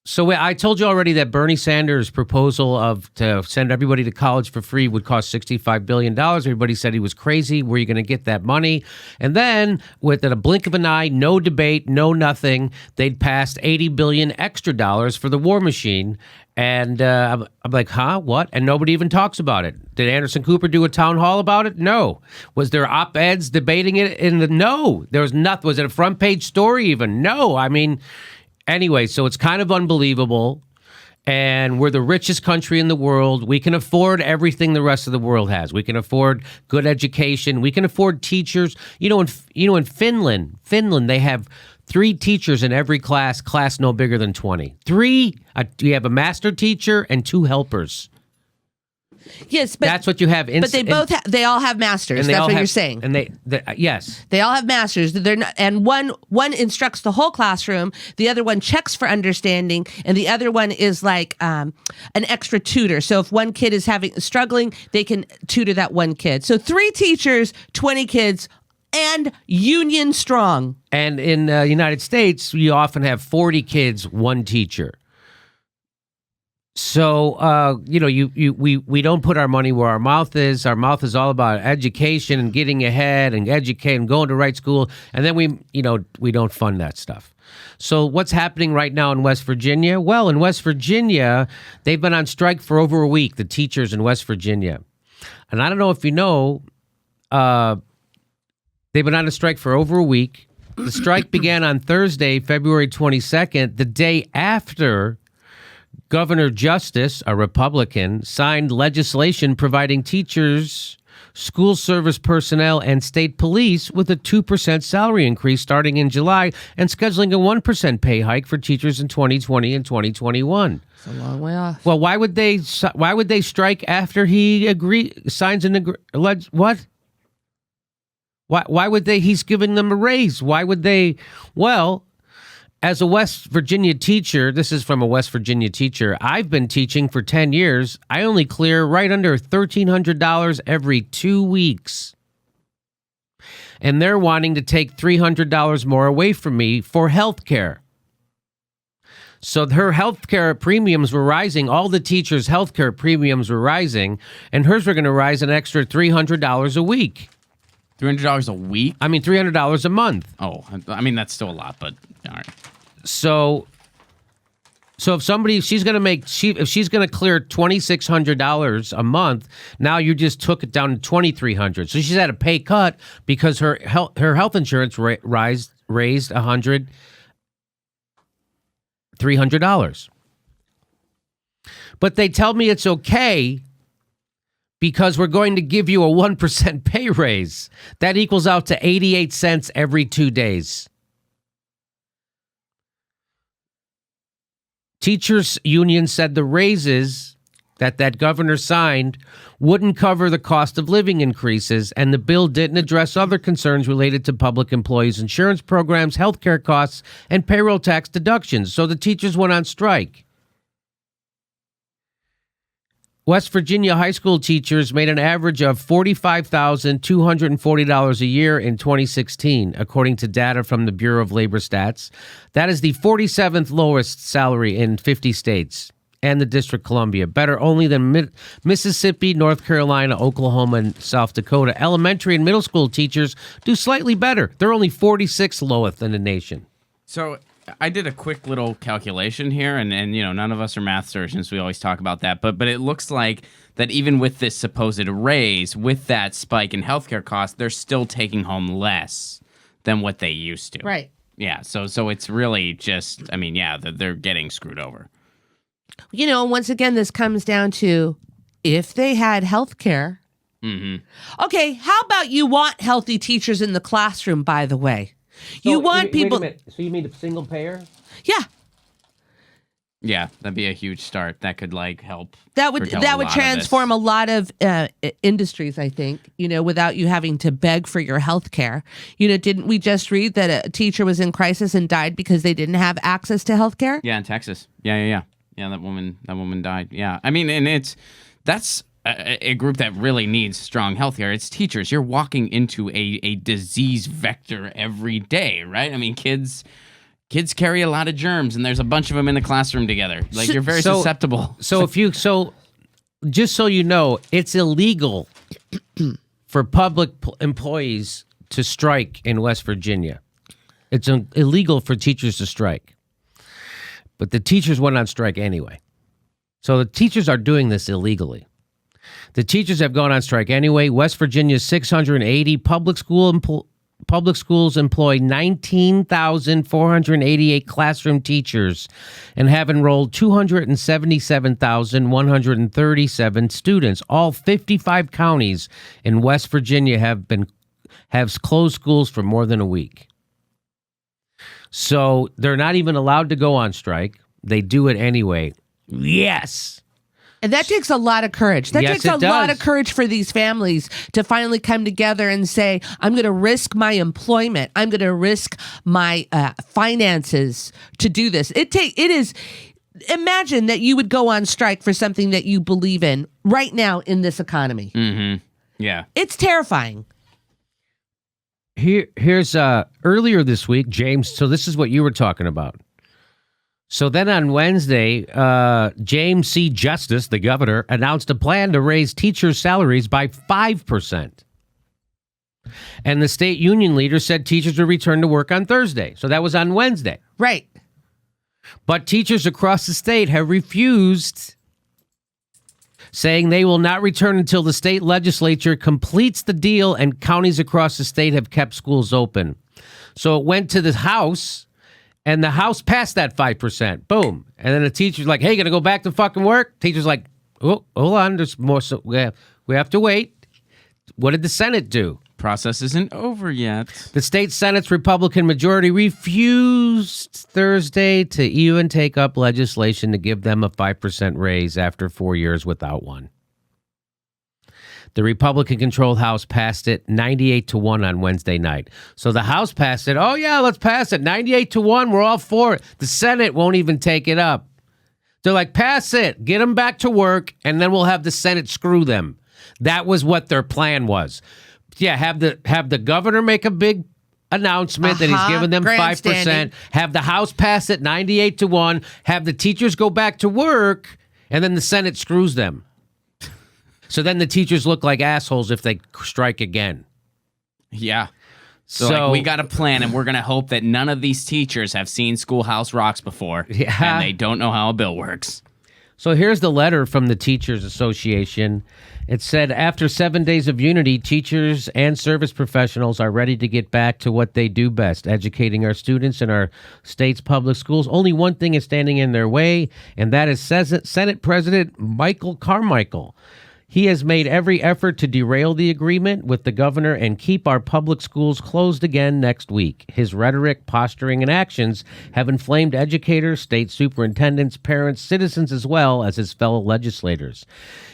So I told you already that Bernie Sanders' proposal to send everybody to college for free would cost $65 billion. Everybody said he was crazy. Where are you going to get that money? And then, within a blink of an eye, no debate, no nothing, they'd passed $80 billion extra dollars for the war machine. And I'm like, huh? What? And nobody even talks about it. Did Anderson Cooper do a town hall about it? No. Was there op-eds debating it? No. There was nothing. Was it a front page story even? No. I mean... Anyway, so it's kind of unbelievable, and we're the richest country in the world. We can afford everything the rest of the world has. We can afford good education. We can afford teachers. In Finland, they have 3 teachers in every class no bigger than 20. 3. You have a master teacher and 2 helpers. Yes, but that's what you have. But they all have masters. That's what you're saying. And yes, they all have masters. They're not, and one instructs the whole classroom. The other one checks for understanding, and the other one is like an extra tutor. So if one kid is struggling, they can tutor that one kid. So 3 teachers, 20 kids, and union strong. And in the United States, you often have 40 kids, 1 teacher. So, we don't put our money where our mouth is. Our mouth is all about education and getting ahead and educating and going to right school. And then we don't fund that stuff. So what's happening right now in West Virginia? Well, in West Virginia, they've been on strike for over a week, the teachers in West Virginia. And I don't know if you know, they've been on a strike for over a week. The strike began on Thursday, February 22nd, the day after Governor Justice, a Republican, signed legislation providing teachers, school service personnel, and state police with a 2% salary increase starting in July and scheduling a 1% pay hike for teachers in 2020 and 2021. It's a long way off. Well, why would they strike after he signs what? Why would they? He's giving them a raise. Why would they? Well, as a West Virginia teacher, this is from a West Virginia teacher, I've been teaching for 10 years. I only clear right under $1,300 every 2 weeks. And they're wanting to take $300 more away from me for health care. So her health care premiums were rising. All the teachers' health care premiums were rising. And hers were going to rise an extra $300 a week. $300 a week? I mean, $300 a month. Oh, I mean, that's still a lot, but all right. So if she's going to clear $2,600 a month, now you just took it down to $2,300. So she's had a pay cut because her health insurance raised $300. But they tell me it's okay because we're going to give you a 1% pay raise. That equals out to 88 cents every 2 days. Teachers union said the raises that governor signed wouldn't cover the cost of living increases, and the bill didn't address other concerns related to public employees' insurance programs, healthcare costs, and payroll tax deductions. So the teachers went on strike. West Virginia high school teachers made an average of $45,240 a year in 2016, according to data from the Bureau of Labor Stats. That is the 47th lowest salary in 50 states and the District of Columbia, better only than Mississippi, North Carolina, Oklahoma, and South Dakota. Elementary and middle school teachers do slightly better. They're only 46th lowest in the nation. So I did a quick little calculation here, and none of us are math surgeons. We always talk about that, but it looks like that even with this supposed raise, with that spike in healthcare costs, they're still taking home less than what they used to. Right. Yeah. So it's really just, they're getting screwed over. Once again, this comes down to if they had healthcare. Mm-hmm. Okay, how about you want healthy teachers in the classroom? By the way. You want people. Wait a minute. So you mean a single payer? Yeah. Yeah, that'd be a huge start. That could help. That would transform a lot of industries, I think. Without you having to beg for your health care. Didn't we just read that a teacher was in crisis and died because they didn't have access to health care? Yeah, in Texas. Yeah. That woman died. Yeah, and that's a group that really needs strong healthcare. It's teachers. You're walking into a disease vector every day, right? I mean, kids Kids carry a lot of germs, and there's a bunch of them in the classroom together. Like, you're very susceptible. So just so you know, it's illegal for public employees to strike in West Virginia. It's illegal for teachers to strike. But the teachers went on strike anyway. So the teachers are doing this illegally. The teachers have gone on strike anyway. West Virginia's 680 public schools employ 19,488 classroom teachers and have enrolled 277,137 students. All 55 counties in West Virginia have closed schools for more than a week. So they're not even allowed to go on strike. They do it anyway. Yes. And that takes a lot of courage. That Yes, takes it a lot does. of courage for these families to finally come together and say, I'm going to risk my employment. I'm going to risk my finances to do this. Imagine that you would go on strike for something that you believe in right now in this economy. Mm-hmm. Yeah. It's terrifying. Here's earlier this week, James. So this is what you were talking about. So then on Wednesday, James C. Justice, the governor, announced a plan to raise teachers' salaries by 5%. And the state union leader said teachers would return to work on Thursday. So that was on Wednesday. Right. But teachers across the state have refused, saying they will not return until the state legislature completes the deal and counties across the state have kept schools open. So it went to the House. And the House passed that 5%. Boom. And then the teacher's like, hey, gonna go back to fucking work? Teacher's like, oh, hold on. There's more. So we have to wait. What did the Senate do? Process isn't over yet. The state Senate's Republican majority refused Thursday to even take up legislation to give them a 5% raise after 4 years without one. The Republican-controlled House passed it 98-1 on Wednesday night. So the House passed it. Oh, yeah, let's pass it. 98-1. We're all for it. The Senate won't even take it up. They're like, pass it. Get them back to work, and then we'll have the Senate screw them. That was what their plan was. Yeah, have the governor make a big announcement that he's giving them 5%. Have the House pass it 98-1. Have the teachers go back to work, and then the Senate screws them. So then the teachers look like assholes if they strike again. Yeah. So like, we got a plan, and we're going to hope that none of these teachers have seen Schoolhouse Rocks before, and they don't know how a bill works. So here's the letter from the Teachers Association. It said, after 7 days of unity, teachers and service professionals are ready to get back to what they do best, educating our students in our state's public schools. Only one thing is standing in their way, and that is Senate President Michael Carmichael. He has made every effort to derail the agreement with the governor and keep our public schools closed again next week. His rhetoric, posturing, and actions have inflamed educators, state superintendents, parents, citizens, as well as his fellow legislators.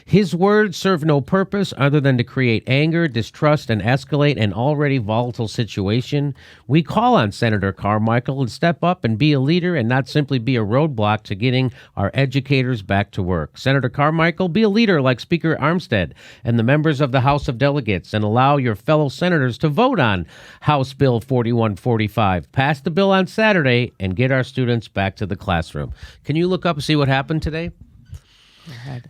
His words serve no purpose other than to create anger, distrust, and escalate an already volatile situation. We call on Senator Carmichael to step up and be a leader and not simply be a roadblock to getting our educators back to work. Senator Carmichael, be a leader like Speaker Armstead and the members of the House of Delegates, and allow your fellow senators to vote on House Bill 4145. Pass the bill on Saturday and get our students back to the classroom. Can you look up and see what happened today?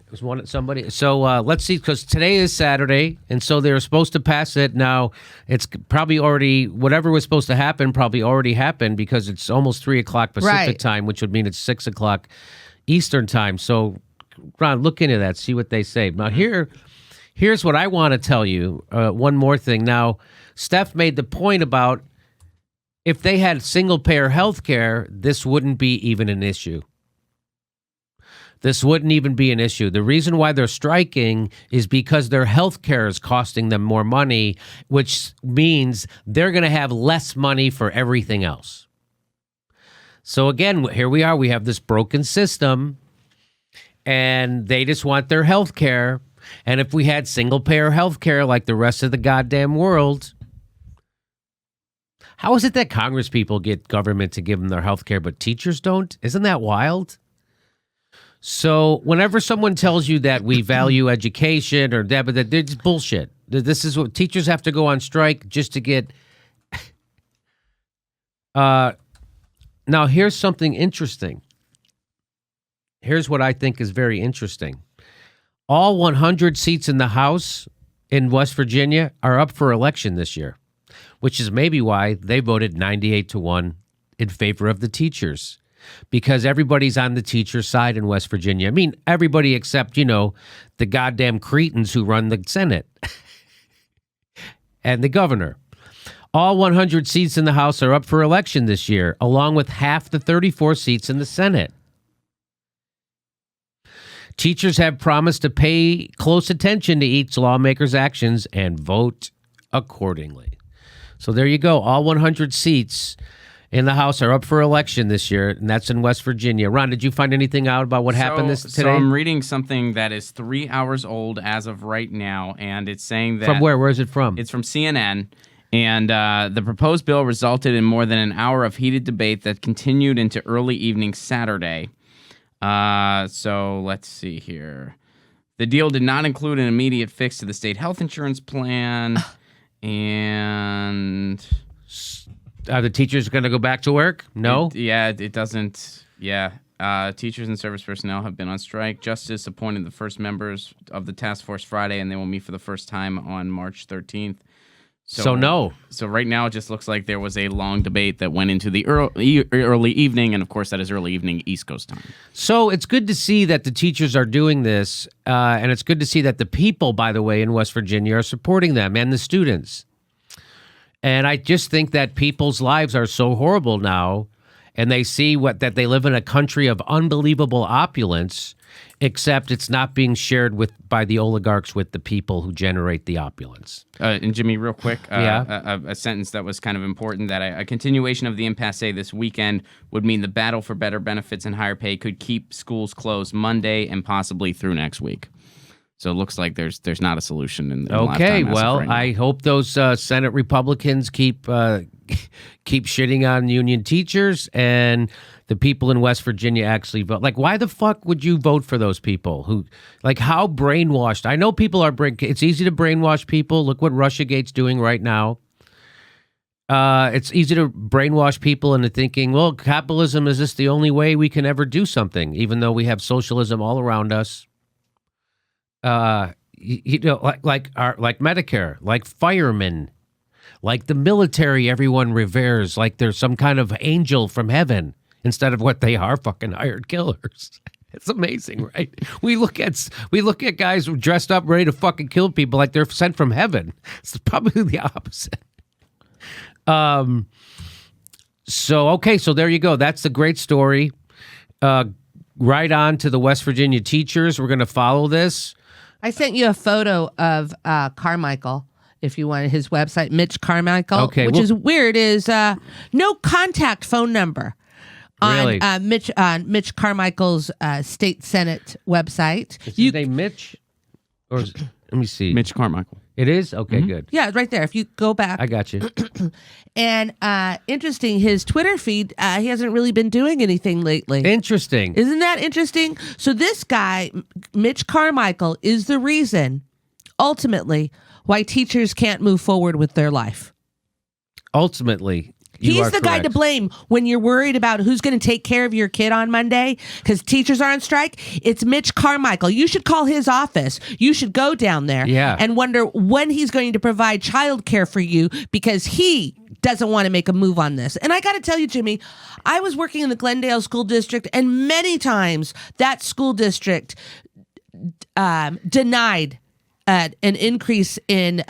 There's one somebody. So let's see, because today is Saturday, and so they were supposed to pass it. Now it's probably already, whatever was supposed to happen probably already happened, because it's almost 3 o'clock Pacific time, which would mean it's 6 o'clock Eastern time. So Ron, look into that, see what they say. Now here's what I want to tell you. One more thing. Now, Steph made the point about if they had single payer health care, this wouldn't be even an issue. This wouldn't even be an issue. The reason why they're striking is because their health care is costing them more money, which means they're going to have less money for everything else. So again, here we are. We have this broken system, and they just want their health care. And if we had single-payer health care like the rest of the goddamn world, how is it that Congress people get government to give them their health care, but teachers don't? Isn't that wild? So whenever someone tells you that we value education or that, but it's bullshit. This is what teachers have to go on strike just to get Now, here's something interesting. Here's what I think is very interesting. All 100 seats in the House in West Virginia are up for election this year, which is maybe why they voted 98-1 in favor of the teachers, because everybody's on the teacher side in West Virginia. I mean, everybody except, the goddamn cretins who run the Senate and the governor. All 100 seats in the House are up for election this year, along with half the 34 seats in the Senate. Teachers have promised to pay close attention to each lawmaker's actions and vote accordingly. So there you go. All 100 seats in the House are up for election this year, and that's in West Virginia. Ron, did you find anything out about what happened today? So I'm reading something that is 3 hours old as of right now, and it's saying that... From where? Where is it from? It's from CNN. And the proposed bill resulted in more than an hour of heated debate that continued into early evening Saturday. So let's see here. The deal did not include an immediate fix to the state health insurance plan. And... Are the teachers going to go back to work? No? It doesn't. Yeah. Teachers and service personnel have been on strike. Justice appointed the first members of the task force Friday, and they will meet for the first time on March 13th. So no. So right now it just looks like there was a long debate that went into the early evening, and of course that is early evening East Coast time. So it's good to see that the teachers are doing this, and it's good to see that the people, by the way, in West Virginia are supporting them and the students. And I just think that people's lives are so horrible now, and they see that they live in a country of unbelievable opulence, except it's not being shared by the oligarchs with the people who generate the opulence. And Jimmy, real quick, a sentence that was kind of important, that a continuation of the impasse this weekend would mean the battle for better benefits and higher pay could keep schools closed Monday and possibly through next week. So it looks like there's not a solution in okay, well, right, I hope those Senate Republicans keep shitting on union teachers, and the people in West Virginia actually vote. Like, why the fuck would you vote for those people? How brainwashed? I know people are it's easy to brainwash people. Look what Russiagate's doing right now. It's easy to brainwash people into thinking, well, capitalism is just the only way we can ever do something, even though we have socialism all around us. Like Medicare, like firemen, like the military everyone reveres, like they're some kind of angel from heaven instead of what they are, fucking hired killers. It's amazing, right? We look at guys dressed up ready to fucking kill people like they're sent from heaven. It's probably the opposite. So there you go. That's the great story. Right on to the West Virginia teachers. We're going to follow this. I sent you a photo of Carmichael, if you wanted his website, Mitch Carmichael. Okay, which is weird, is no contact phone number on really? Mitch Carmichael's state Senate website. Is his name Mitch? Or let me see. Mitch Carmichael. It is? Okay, good. Yeah, right there. If you go back. I got you. And interesting, his Twitter feed, he hasn't really been doing anything lately. Interesting. Isn't that interesting? So this guy, Mitch Carmichael, is the reason, ultimately, why teachers can't move forward with their life. Ultimately. He's the guy to blame when you're worried about who's going to take care of your kid on Monday because teachers are on strike. It's Mitch Carmichael. You should call his office. You should go down there and wonder when he's going to provide child care for you because he doesn't want to make a move on this. And I got to tell you, Jimmy, I was working in the Glendale School District, and many times that school district denied an increase in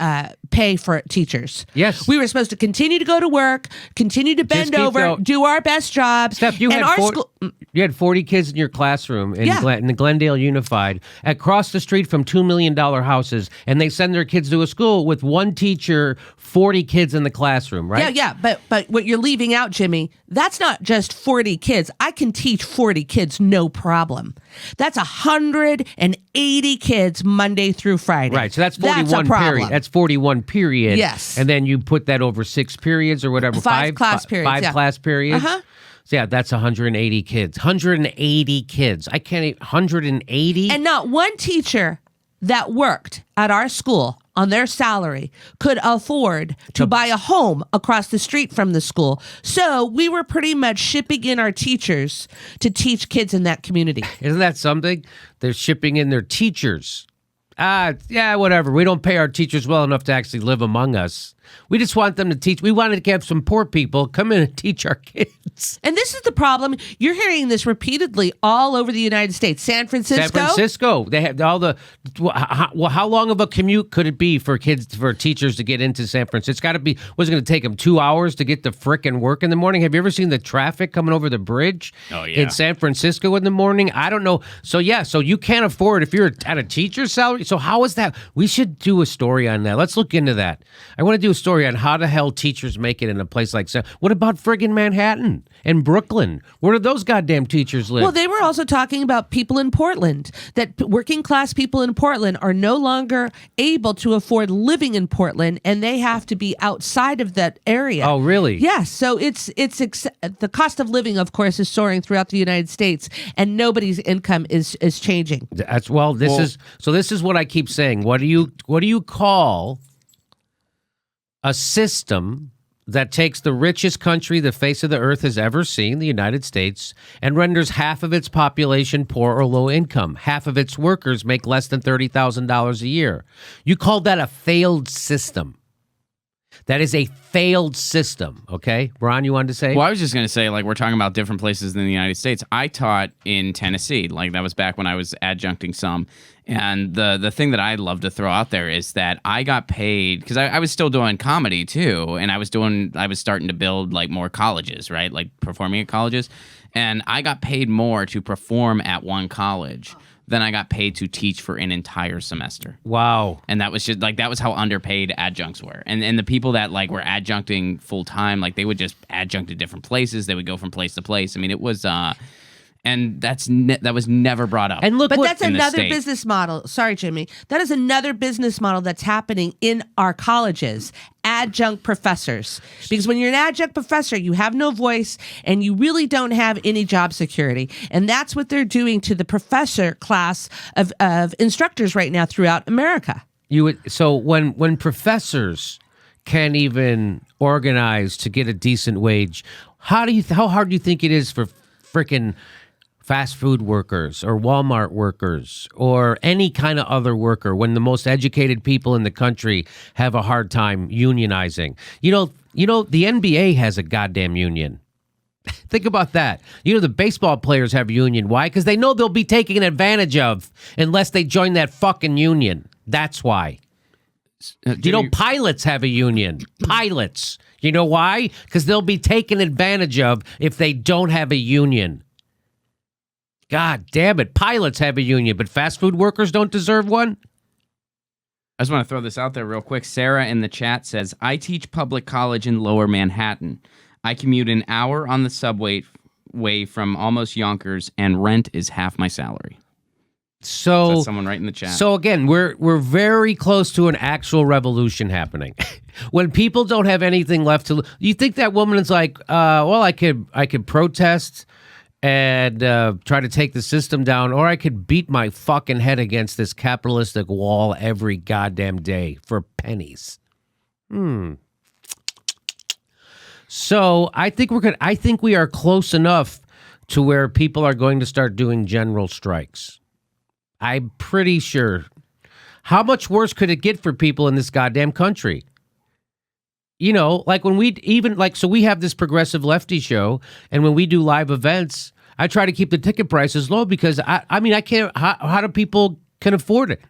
pay for teachers. Yes. We were supposed to continue to go to work, continue to bend over, do our best job. Steph, you had 40 kids in your classroom in the Glendale Unified across the street from $2 million houses, and they send their kids to a school with one teacher, 40 kids in the classroom, right? Yeah. But what you're leaving out, Jimmy, that's not just 40 kids. I can teach 40 kids, no problem. That's 180 kids Monday through Friday. Right, so that's 41 period. That's 41 period. Yes. And then you put that over 6 periods or whatever. Five class periods. 5 class periods. Uh-huh. So yeah, that's 180 kids. 180 kids. I can't even, 180? And not one teacher that worked at our school on their salary could afford to buy a home across the street from the school. So we were pretty much shipping in our teachers to teach kids in that community. Isn't that something? They're shipping in their teachers. Yeah, whatever. We don't pay our teachers well enough to actually live among us. We just want them to teach. We wanted to have some poor people come in and teach our kids. And this is the problem. You're hearing this repeatedly all over the United States. San Francisco. They have all the. Well, how long of a commute could it be for teachers to get into San Francisco? It's got to be. Was it going to take them 2 hours to get to frickin' work in the morning? Have you ever seen the traffic coming over the bridge? Oh, yeah. In San Francisco in the morning? I don't know. So yeah, so you can't afford if you're at a teacher's salary. So how is that? We should do a story on that. Let's look into that. I want to do a story on how the hell teachers make it in a place like that. What about friggin' Manhattan and Brooklyn? Where do those goddamn teachers live? Well, they were also talking about people in Portland, that working class people in Portland are no longer able to afford living in Portland, and they have to be outside of that area. Oh, really? Yes. So the cost of living, of course, is soaring throughout the United States, and nobody's income is changing. This is what I keep saying. What do you call a system that takes the richest country the face of the earth has ever seen, the United States, and renders half of its population poor or low income? Half of its workers make less than $30,000 a year. You call that a failed system. That is a failed system, okay? Ron, you wanted to say? Well, I was just going to say, like, we're talking about different places in the United States. I taught in Tennessee. Like, that was back when I was adjuncting some. And the thing that I'd love to throw out there is that I got paid, because I was still doing comedy, too. And I was starting to build, like, more colleges, right? Like, performing at colleges. And I got paid more to perform at one college than I got paid to teach for an entire semester. Wow. And that was just like, that was how underpaid adjuncts were. And the people that like were adjuncting full time, like they would just adjunct to different places. They would go from place to place. I mean, it was, and that was never brought up. And look, But that's in the another state. business model. Sorry, Jimmy. That is another business model that's happening in our colleges. Adjunct professors. Because when you're an adjunct professor, you have no voice and you really don't have any job security. And that's what they're doing to the professor class of instructors right now throughout America. So when professors can't even organize to get a decent wage, how hard do you think it is for frickin' fast food workers or Walmart workers or any kind of other worker when the most educated people in the country have a hard time unionizing? You know, the NBA has a goddamn union. Think about that. You know, the baseball players have a union. Why? Because they know they'll be taken advantage of unless they join that fucking union. That's why. Pilots have a union. Pilots. You know why? Because they'll be taken advantage of if they don't have a union. God damn it. Pilots have a union, but fast food workers don't deserve one? I just want to throw this out there real quick. Sarah in the chat says, I teach public college in Lower Manhattan. I commute an hour on the subway from almost Yonkers, and rent is half my salary. So that's someone right in the chat. So again, we're very close to an actual revolution happening. When people don't have anything left to, you think that woman is like, well, I could protest and try to take the system down, or I could beat my fucking head against this capitalistic wall every goddamn day for pennies. So I think we are close enough to where people are going to start doing general strikes. I'm pretty sure. How much worse could it get for people in this goddamn country? You know, like when so we have this progressive lefty show, and when we do live events, I try to keep the ticket prices low because I mean, I can't, how do people can afford it?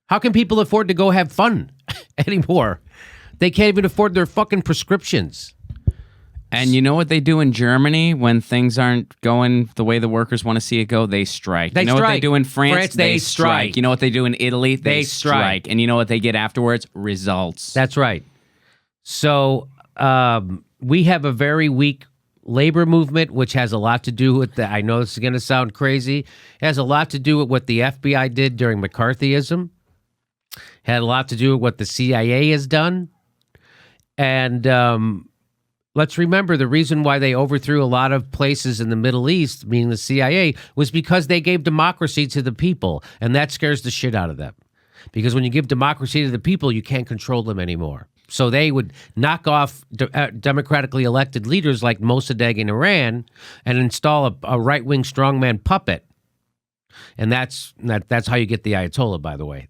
How can people afford to go have fun anymore? They can't even afford their fucking prescriptions. And you know what they do in Germany when things aren't going the way the workers want to see it go? They strike. You know what they do in France? They strike. You know what they do in Italy? They strike. And you know what they get afterwards? Results. That's right. So we have a very weak labor movement, which has a lot to do with I know this is going to sound crazy. It has a lot to do with what the FBI did during McCarthyism. Had a lot to do with what the CIA has done. And let's remember the reason why they overthrew a lot of places in the Middle East, meaning the CIA, was because they gave democracy to the people, and that scares the shit out of them. Because when you give democracy to the people, you can't control them anymore. So they would knock off democratically elected leaders like Mossadegh in Iran and install a right-wing strongman puppet. And that's how you get the Ayatollah, by the way.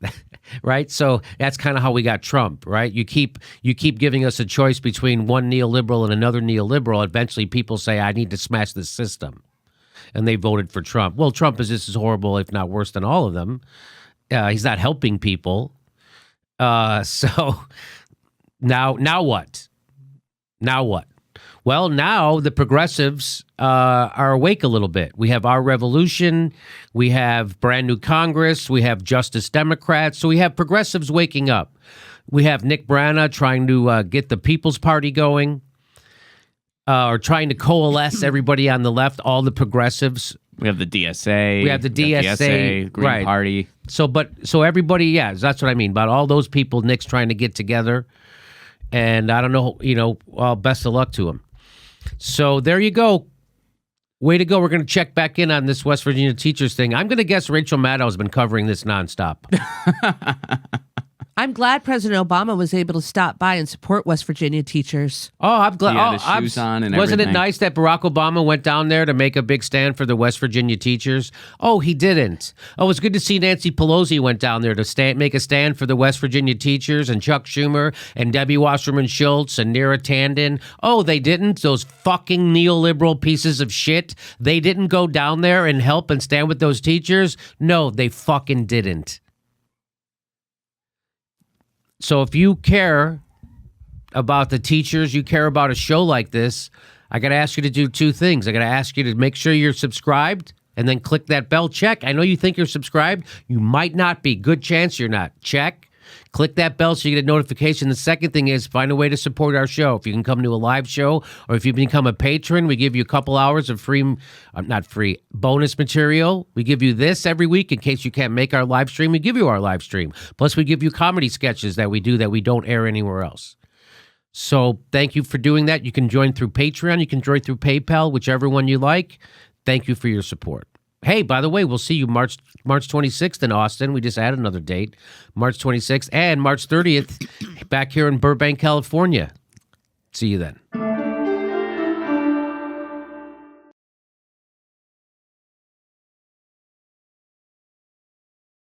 Right? So that's kind of how we got Trump, right? You keep giving us a choice between one neoliberal and another neoliberal. Eventually people say, I need to smash this system. And they voted for Trump. Well, Trump is just as horrible, if not worse than all of them. He's not helping people. So now what? Now what? Well, now the progressives are awake a little bit. We have our revolution. We have brand new Congress. We have Justice Democrats. So we have progressives waking up. We have Nick Brana trying to get the People's Party going, or trying to coalesce everybody on the left, all the progressives. We have the DSA. We have the DSA, Green right. Party. So everybody, yeah, that's what I mean. About all those people, Nick's trying to get together. And I don't know, well, best of luck to him. So there you go. Way to go. We're going to check back in on this West Virginia teachers thing. I'm going to guess Rachel Maddow has been covering this nonstop. I'm glad President Obama was able to stop by and support West Virginia teachers. Oh, I'm glad. He had his shoes on and wasn't everything. it nice that Barack Obama went down there to make a big stand for the West Virginia teachers? Oh, he didn't. Oh, it's good to see Nancy Pelosi went down there to make a stand for the West Virginia teachers, and Chuck Schumer and Debbie Wasserman Schultz and Neera Tanden. Oh, they didn't? Those fucking neoliberal pieces of shit. They didn't go down there and help and stand with those teachers? No, they fucking didn't. So if you care about the teachers, you care about a show like this, I got to ask you to do two things. I got to ask you to make sure you're subscribed and then click that bell. Check. I know you think you're subscribed. You might not be. Good chance you're not. Check. Click that bell so you get a notification. The second thing is find a way to support our show. If you can come to a live show or if you become a patron, we give you a couple hours of free, not free, bonus material. We give you this every week in case you can't make our live stream. We give you our live stream. Plus, we give you comedy sketches that we do that we don't air anywhere else. So thank you for doing that. You can join through Patreon. You can join through PayPal, whichever one you like. Thank you for your support. Hey, by the way, we'll see you March 26th in Austin. We just added another date, March 26th, and March 30th back here in Burbank, California. See you then.